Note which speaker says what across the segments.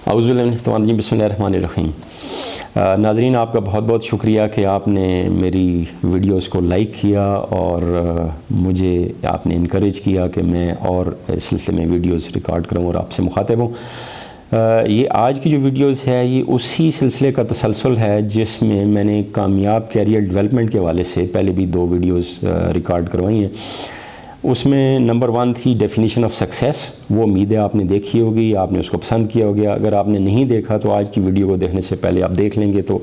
Speaker 1: औज़ुबिल्लाहि बिस्मिल्लाहिर्रहमानिर्रहीम। नाज़रीन, आपका बहुत बहुत शुक्रिया कि आपने मेरी वीडियोस को लाइक किया और मुझे आपने इनकरेज किया कि मैं और इस सिलसिले में वीडियोस रिकॉर्ड करूं और आपसे मुखातिब हूँ। ये आज की जो वीडियोस है ये उसी सिलसिले का तसलसल है जिसमें मैंने कामयाब कैरियर डेवलपमेंट के हवाले से पहले भी 2 वीडियोस रिकॉर्ड करवाई हैं। उसमें नंबर 1 थी डेफिनेशन ऑफ सक्सेस। वो उम्मीद है आपने देखी होगी, आपने उसको पसंद किया होगा। अगर आपने नहीं देखा तो आज की वीडियो को देखने से पहले आप देख लेंगे तो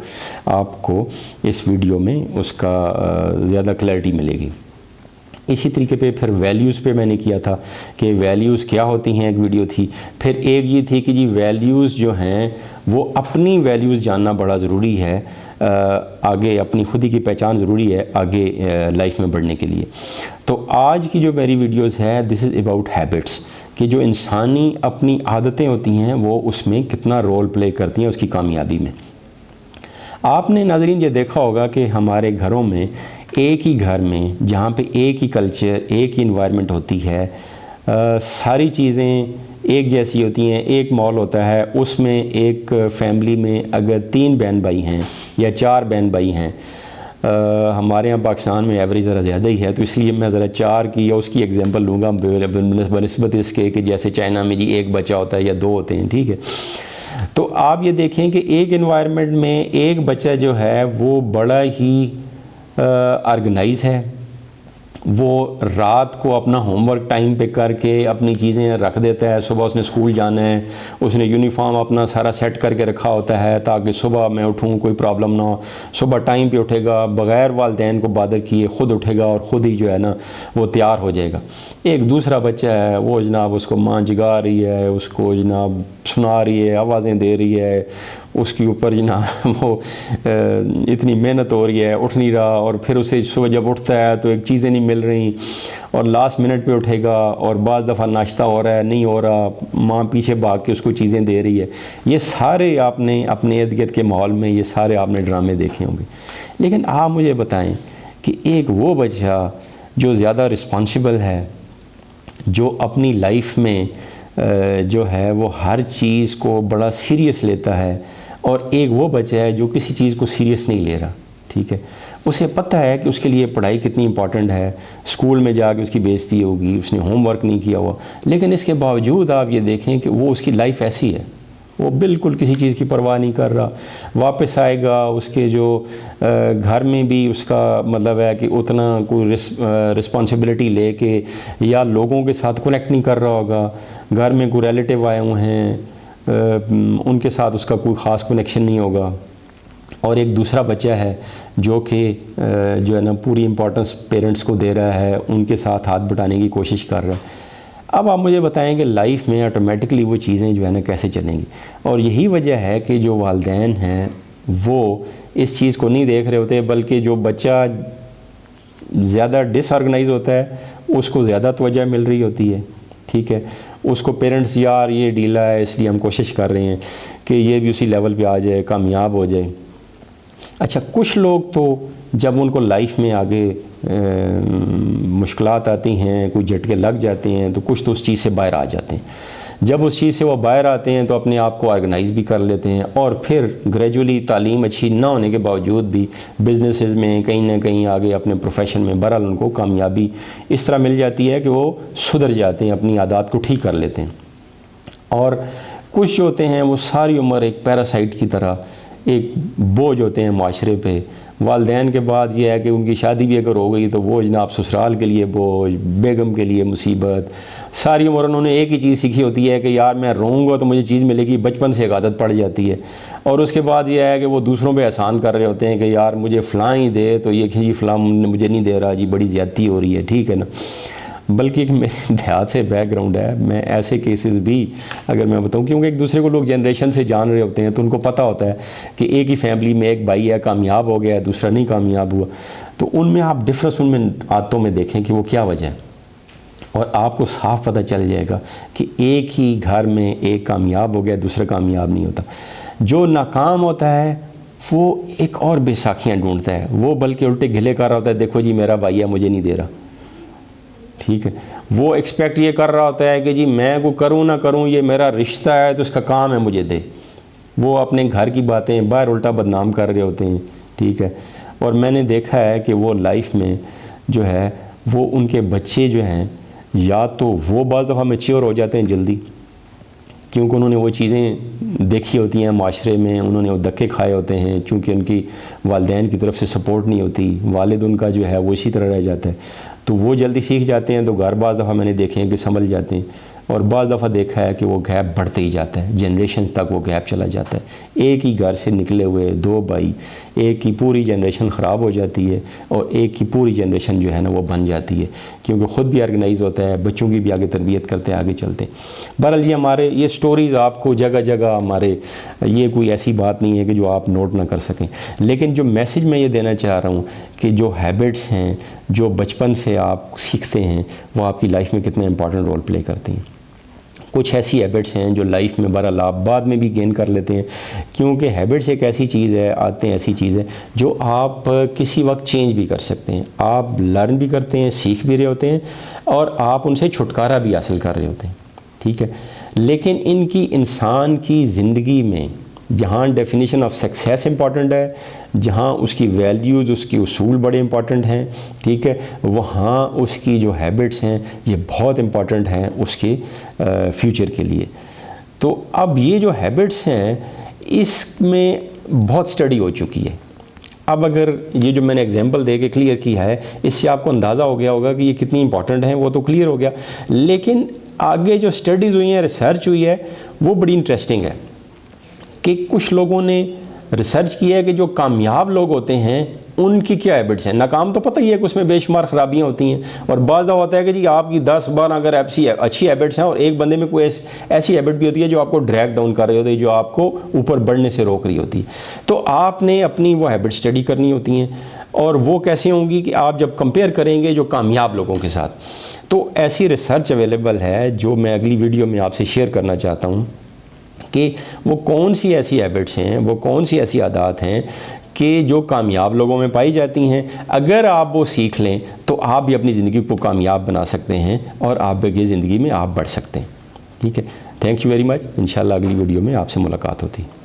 Speaker 1: आपको इस वीडियो में उसका ज़्यादा क्लैरिटी मिलेगी। इसी तरीके पे फिर वैल्यूज़ पे मैंने किया था कि वैल्यूज़ क्या होती हैं, एक वीडियो थी। फिर एक ये थी कि जी वैल्यूज़ जो हैं वो अपनी वैल्यूज़ जानना बड़ा ज़रूरी है, आगे अपनी खुद ही की पहचान ज़रूरी है आगे लाइफ में बढ़ने के लिए। तो आज की जो मेरी वीडियोस है दिस इज़ अबाउट हैबिट्स, कि जो इंसानी अपनी आदतें होती हैं वो उसमें कितना रोल प्ले करती हैं उसकी कामयाबी में। आपने नाज़रीन ये देखा होगा कि हमारे घरों में एक ही घर में जहाँ पे एक ही कल्चर, एक ही इन्वायरमेंट होती है, सारी चीज़ें एक जैसी होती हैं। एक मॉल होता है, उसमें एक फैमिली में अगर 3 बहन भाई हैं या 4 बहन भाई हैं, हमारे यहाँ पाकिस्तान में एवरेज ज़रा ज़्यादा ही है, तो इसलिए मैं ज़रा 4 की या उसकी एग्जांपल लूँगा बनिस्बत इसके कि जैसे चाइना में जी 1 बच्चा होता है या 2 होते हैं, ठीक है। तो आप ये देखें कि एक इन्वायरमेंट में एक बच्चा जो है वो बड़ा ही ऑर्गेनाइज है। वो रात को अपना होमवर्क टाइम पे करके अपनी चीज़ें रख देता है। सुबह उसने स्कूल जाना है, उसने यूनिफॉर्म अपना सारा सेट करके रखा होता है ताकि सुबह मैं उठूँ कोई प्रॉब्लम ना हो। सुबह टाइम पे उठेगा, बग़ैर वालिदैन को बादर किए ख़ुद उठेगा और ख़ुद ही जो है ना वो तैयार हो जाएगा। एक दूसरा बच्चा है, वो जनाब उसको माँ जगा रही है, उसको जनाब सुना रही है, आवाज़ें दे रही है, उसके ऊपर जनाब वो इतनी मेहनत हो रही है, उठ नहीं रहा, और फिर उसे सुबह जब उठता है तो एक चीज़ें नहीं मिल रही और लास्ट मिनट पे उठेगा और बाज़ दफ़ा नाश्ता हो रहा है नहीं हो रहा, माँ पीछे भाग के उसको चीज़ें दे रही है। ये सारे आपने अपने इर्द गिर्द के माहौल में ये सारे आपने ड्रामे देखे होंगे। लेकिन आप मुझे बताएं कि एक वो बच्चा जो ज़्यादा रिस्पॉन्सिबल है, जो अपनी लाइफ में जो है वो हर चीज़ को बड़ा सीरियस लेता है, और एक वो बच्चा है जो किसी चीज़ को सीरियस नहीं ले रहा, ठीक है। उसे पता है कि उसके लिए पढ़ाई कितनी इंपॉर्टेंट है, स्कूल में जाके उसकी बेइज्जती होगी, उसने होमवर्क नहीं किया हुआ, लेकिन इसके बावजूद आप ये देखें कि वो उसकी लाइफ ऐसी है, वो बिल्कुल किसी चीज़ की परवाह नहीं कर रहा। वापस आएगा, उसके जो घर में भी उसका मतलब है कि उतना कोई रिस्पॉन्सिबिलिटी लेके या लोगों के साथ कनेक्ट नहीं कर रहा होगा। घर में कोई रिलेटिव आए हुए हैं, उनके साथ उसका कोई ख़ास कनेक्शन नहीं होगा। और एक दूसरा बच्चा है जो कि जो है ना पूरी इम्पोर्टेंस पेरेंट्स को दे रहा है, उनके साथ हाथ बटाने की कोशिश कर रहा है। अब आप मुझे बताएं कि लाइफ में ऑटोमेटिकली वो चीज़ें जो है ना कैसे चलेंगी। और यही वजह है कि जो वालिदैन हैं वो इस चीज़ को नहीं देख रहे होते, बल्कि जो बच्चा ज़्यादा डिसऑर्गेनाइज होता है उसको ज़्यादा तवज्जो मिल रही होती है, ठीक है। उसको पेरेंट्स यार ये ढीला है इसलिए हम कोशिश कर रहे हैं कि ये भी उसी लेवल पे आ जाए, कामयाब हो जाए। अच्छा, कुछ लोग तो जब उनको लाइफ में आगे मुश्किलात आती हैं, कोई झटके लग जाते हैं, तो कुछ तो उस चीज़ से बाहर आ जाते हैं। जब उस चीज़ से वो बाहर आते हैं तो अपने आप को ऑर्गेनाइज़ भी कर लेते हैं, और फिर ग्रेजुअली तालीम अच्छी ना होने के बावजूद भी बिज़नेसेस में कहीं ना कहीं आगे अपने प्रोफेशन में बहरहाल उनको कामयाबी इस तरह मिल जाती है कि वो सुधर जाते हैं, अपनी आदत को ठीक कर लेते हैं। और कुछ जो होते हैं वो सारी उम्र एक पैरासाइट की तरह एक बोझ होते हैं माशरे पे। वालिदैन के बाद ये है कि उनकी शादी भी अगर हो गई तो वो जनाब ससुराल के लिए बोझ, बेगम के लिए मुसीबत। सारी उम्र उन्होंने एक ही चीज़ सीखी होती है कि यार मैं रोऊंगा तो मुझे चीज़ मिलेगी, बचपन से एक आदत पड़ जाती है। और उसके बाद ये है कि वो दूसरों पे एहसान कर रहे होते हैं कि यार मुझे फ़लाँ ही दे, तो ये कि जी फ़लाँ मुझे नहीं दे रहा, जी बड़ी ज़्यादती हो रही है, ठीक है ना। बल्कि एक मेरे देहात से बैकग्राउंड है, मैं ऐसे केसेस भी अगर मैं बताऊं, क्योंकि एक दूसरे को लोग जनरेशन से जान रहे होते हैं तो उनको पता होता है कि एक ही फैमिली में एक भाई है कामयाब हो गया, दूसरा नहीं कामयाब हुआ, तो उनमें आप डिफरेंस उनमें आदतों में देखें कि वो क्या वजह है, और आपको साफ पता चल जाएगा कि एक ही घर में एक कामयाब हो गया, दूसरा कामयाब नहीं होता। जो नाकाम होता है वो एक और बेसाखियाँ ढूंढता है, वो बल्कि उल्टे गिले कर रहा होता है, देखो जी मेरा भाई है मुझे नहीं दे रहा, ठीक है। वो एक्सपेक्ट ये कर रहा होता है कि जी मैं को करूँ ना करूँ, ये मेरा रिश्ता है तो उसका काम है मुझे दे। वो अपने घर की बातें बाहर उल्टा बदनाम कर रहे होते हैं, ठीक है। और मैंने देखा है कि वो लाइफ में जो है वो उनके बच्चे जो हैं या तो वो बाज़ दफ़ा मैच्योर हो जाते हैं जल्दी, क्योंकि उन्होंने वो चीज़ें देखी होती हैं माशरे में, उन्होंने वो धक्के खाए होते हैं, चूँकि उनकी वालिदैन की तरफ से सपोर्ट नहीं होती, वालिद उनका जो है वो इसी तरह रह जाता है, तो वो जल्दी सीख जाते हैं। तो घर बाज़ दफ़ा मैंने देखे हैं कि समझ जाते हैं, और बाज़ दफ़ा देखा है कि वो गैप बढ़ते ही जाता है, जनरेशन तक वो गैप चला जाता है। एक ही घर से निकले हुए दो भाई, एक की पूरी जनरेशन ख़राब हो जाती है और एक की पूरी जनरेशन जो है ना वो बन जाती है, क्योंकि ख़ुद भी ऑर्गेनाइज़ होता है, बच्चों की भी आगे तरबियत करते हैं, आगे चलते हैं। बहरहाल ये हमारे ये स्टोरीज़ आपको जगह जगह हमारे, ये कोई ऐसी बात नहीं है कि जो आप नोट ना कर सकें, लेकिन जो मैसेज मैं ये देना चाह रहा हूँ कि जो हैबिट्स हैं जो बचपन से आप सीखते हैं वो आपकी लाइफ में कितना इंपॉर्टेंट रोल प्ले करती हैं। कुछ ऐसी हैबिट्स हैं जो लाइफ में बहरहाल आप बाद में भी गेन कर लेते हैं, क्योंकि हैबिट्स एक ऐसी चीज़ है, आते हैं ऐसी चीज़ है जो आप किसी वक्त चेंज भी कर सकते हैं। आप लर्न भी करते हैं, सीख भी रहे होते हैं और आप उनसे छुटकारा भी हासिल कर रहे होते हैं, ठीक है। लेकिन इनकी इंसान की ज़िंदगी में जहाँ डेफिनेशन ऑफ सक्सेस इंपॉर्टेंट है, जहाँ उसकी वैल्यूज़, उसकी उसूल बड़े इंपॉर्टेंट हैं, ठीक है, वहाँ उसकी जो हैबिट्स हैं ये बहुत इंपॉर्टेंट हैं उसके फ्यूचर के लिए। तो अब ये जो हैबिट्स हैं इसमें बहुत स्टडी हो चुकी है। अब अगर ये जो मैंने एग्जांपल दे के क्लियर किया है, इससे आपको अंदाज़ा हो गया होगा कि ये कितनी इंपॉर्टेंट हैं, वो तो क्लियर हो गया। लेकिन आगे जो स्टडीज़ हुई हैं, रिसर्च हुई है, वो बड़ी इंटरेस्टिंग है कि कुछ लोगों ने रिसर्च किया है कि जो कामयाब लोग होते हैं उनकी क्या हैबिट्स हैं। नाकाम तो पता ही है कि उसमें बेशुमार ख़राबियाँ होती हैं, और बाज़ दफ़ा होता है कि जी आपकी 10-12 अगर ऐसी अच्छी हैबिट्स हैं और एक बंदे में कोई ऐसी हैबिट भी होती है जो आपको ड्रैग डाउन कर रही होती है, जो आपको ऊपर बढ़ने से रोक रही होती है। तो आपने अपनी वो हैबिट स्टडी करनी होती हैं, और वो कैसे होंगी कि आप जब कंपेयर करेंगे जो कामयाब लोगों के साथ। तो ऐसी रिसर्च अवेलेबल है जो मैं अगली वीडियो में आपसे शेयर करना चाहता हूँ कि वो कौन सी ऐसी हैबिट्स हैं, वो कौन सी ऐसी आदत हैं कि जो कामयाब लोगों में पाई जाती हैं। अगर आप वो सीख लें तो आप भी अपनी ज़िंदगी को कामयाब बना सकते हैं और आप की ज़िंदगी में आप बढ़ सकते हैं, ठीक है। Thank you very much. इंशाल्लाह अगली वीडियो में आपसे मुलाकात होती है।